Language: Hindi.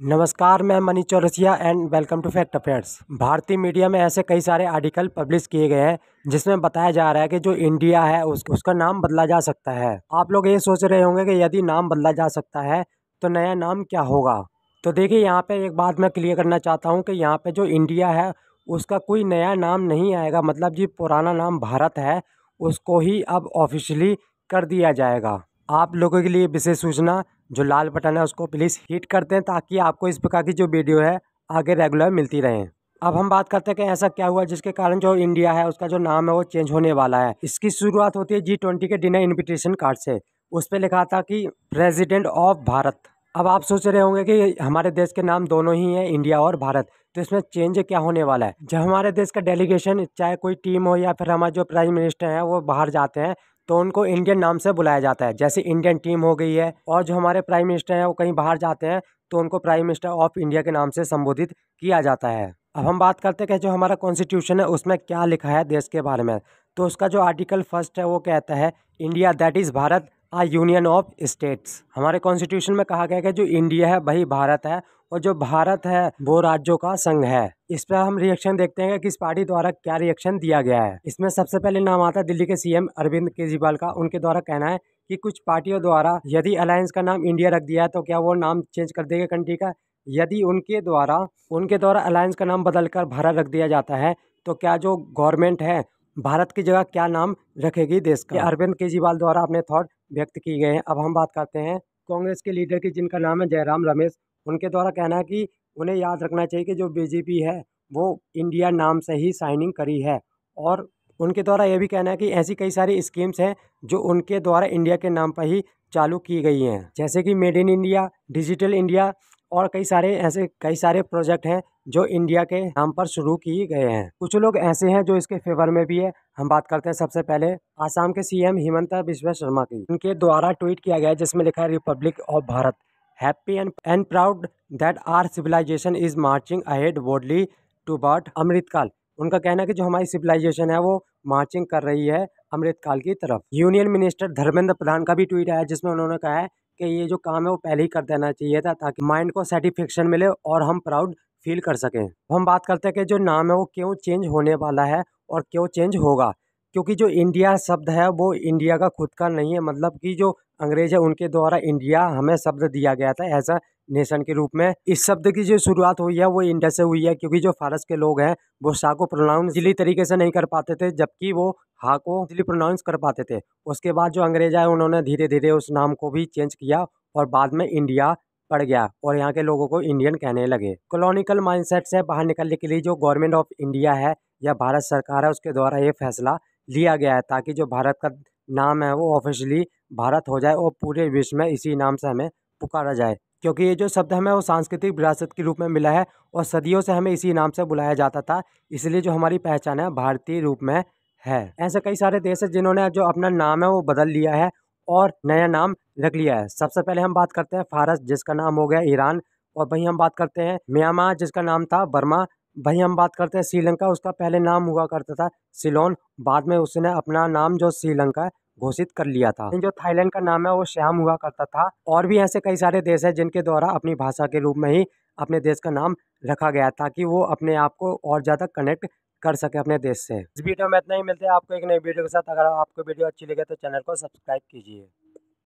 नमस्कार, मैं Manish Chaurasia and welcome to fact affairs. भारतीय मीडिया में ऐसे कई सारे आर्टिकल पब्लिश किए गए हैं जिसमें बताया जा रहा है कि जो इंडिया है उसका नाम बदला जा सकता है। आप लोग ये सोच रहे होंगे कि यदि नाम बदला जा सकता है तो नया नाम क्या होगा। तो देखिए, यहाँ पे एक बात मैं क्लियर करना चाहता हूँ कि यहाँ पे जो इंडिया है उसका कोई नया नाम नहीं आएगा। मतलब जी पुराना नाम भारत है उसको ही अब ऑफिशियली कर दिया जाएगा। आप लोगों के लिए विशेष सूचना, जो लाल बटन है उसको प्लीज़ हिट कर दें ताकि आपको इस प्रकार की जो वीडियो है आगे रेगुलर मिलती रहें। अब हम बात करते हैं कि ऐसा क्या हुआ जिसके कारण जो इंडिया है उसका जो नाम है वो चेंज होने वाला है। इसकी शुरुआत होती है G20 के डिनर इनविटेशन कार्ड से। उस पर लिखा था कि प्रेसिडेंट ऑफ भारत। अब आप सोच रहे होंगे कि हमारे देश के नाम दोनों ही हैं, इंडिया और भारत, तो इसमें चेंज क्या होने वाला है। जब हमारे देश का डेलीगेशन, चाहे कोई टीम हो या फिर हमारे जो प्राइम मिनिस्टर हैं वो बाहर जाते हैं तो उनको इंडियन नाम से बुलाया जाता है। जैसे इंडियन टीम हो गई है, और जो हमारे प्राइम मिनिस्टर हैं वो कहीं बाहर जाते हैं तो उनको प्राइम मिनिस्टर ऑफ इंडिया के नाम से संबोधित किया जाता है। अब हम बात करते हैं कि जो हमारा कॉन्स्टिट्यूशन है उसमें क्या लिखा है देश के बारे में। तो उसका जो आर्टिकल फर्स्ट है वो कहता है, India that is Bharat a union of states. हमारे कॉन्स्टिट्यूशन में कहा गया है कि जो इंडिया है वही भारत है और जो भारत है वो राज्यों का संघ है। इस पर हम रिएक्शन देखते हैं कि किस पार्टी द्वारा क्या रिएक्शन दिया गया है। इसमें सबसे पहले नाम आता है दिल्ली के सीएम अरविंद केजरीवाल का। उनके द्वारा कहना है कि कुछ पार्टियों द्वारा यदि अलायंस का नाम इंडिया रख दिया है तो क्या वो नाम चेंज कर देगा कंट्री का। यदि उनके द्वारा अलायंस का नाम बदलकर भारत रख दिया जाता है तो क्या जो गवर्नमेंट है भारत की जगह क्या नाम रखेगी देश का। अरविंद केजरीवाल द्वारा अपने थॉट व्यक्त किए गए हैं। अब हम बात करते हैं कांग्रेस के लीडर की, जिनका नाम है जयराम रमेश। उनके द्वारा कहना है कि उन्हें याद रखना चाहिए कि जो बीजेपी है वो इंडिया नाम से ही साइनिंग करी है। और उनके द्वारा ये भी कहना है कि ऐसी कई सारी स्कीम्स हैं जो उनके द्वारा इंडिया के नाम पर ही चालू की गई हैं, जैसे कि made in India, digital India और कई सारे प्रोजेक्ट हैं जो इंडिया के नाम पर शुरू किए गए हैं। कुछ लोग ऐसे हैं जो इसके फेवर में भी है। हम बात करते हैं सबसे पहले आसाम के सीएम हिमंता बिस्वा शर्मा की। उनके द्वारा ट्वीट किया गया है जिसमें लिखा है, republic of Bharat, happy and proud that our civilization is marching ahead boldly toward Amritkaal. उनका कहना है कि जो हमारी सिविलाइजेशन है वो मार्चिंग कर रही है अमृतकाल की तरफ। यूनियन मिनिस्टर धर्मेंद्र प्रधान का भी ट्वीट आया जिसमें उन्होंने कहा है कि ये जो काम है वो पहले ही कर देना चाहिए था ताकि माइंड को सेटिस्फेक्शन मिले और हम प्राउड फील कर सकें। हम बात करते हैं कि जो नाम है वो क्यों चेंज होने वाला है और क्यों चेंज होगा। क्योंकि जो इंडिया शब्द है वो इंडिया का खुद का नहीं है। मतलब कि जो अंग्रेज है उनके द्वारा इंडिया हमें शब्द दिया गया था एज अ नेशन के रूप में। इस शब्द की जो शुरुआत हुई है वो इंडिया से हुई है, क्योंकि जो फारस के लोग हैं वो शा को प्रोनाउंस इजीली तरीके से नहीं कर पाते थे, जबकि वो हा को इजीली प्रोनाउंस कर पाते थे। उसके बाद जो अंग्रेज आए उन्होंने धीरे धीरे उस नाम को भी चेंज किया और बाद में इंडिया पड़ गया और यहाँ के लोगों को इंडियन कहने लगे। कॉलोनिकल माइंडसेट से बाहर निकलने के लिए जो गवर्नमेंट ऑफ इंडिया है या भारत सरकार है उसके द्वारा ये फैसला लिया गया है ताकि जो भारत का नाम है वो ऑफिशियली भारत हो जाए और पूरे विश्व में इसी नाम से हमें पुकारा जाए। क्योंकि ये जो शब्द हमें वो सांस्कृतिक विरासत के रूप में मिला है और सदियों से हमें इसी नाम से बुलाया जाता था, इसलिए जो हमारी पहचान है भारतीय रूप में है। ऐसे कई सारे देश हैं जिन्होंने जो अपना नाम है वो बदल लिया है और नया नाम रख लिया है। सबसे पहले हम बात करते हैं फारस, जिसका नाम हो गया ईरान। और वहीं हम बात करते हैं म्यांमार, जिसका नाम था बर्मा। वहीं हम बात करते हैं श्रीलंका, उसका पहले नाम हुआ करता था सिलोन, बाद में उसने अपना नाम जो श्रीलंका घोषित कर लिया था। जो थाईलैंड का नाम है वो श्याम हुआ करता था। और भी ऐसे कई सारे देश हैं जिनके द्वारा अपनी भाषा के रूप में ही अपने देश का नाम रखा गया ताकि वो अपने आप को और ज़्यादा कनेक्ट कर सके अपने देश से। इस वीडियो में इतना ही, मिलते हैं आपको एक नई वीडियो के साथ। अगर आपको वीडियो अच्छी लगे तो चैनल को सब्सक्राइब कीजिए।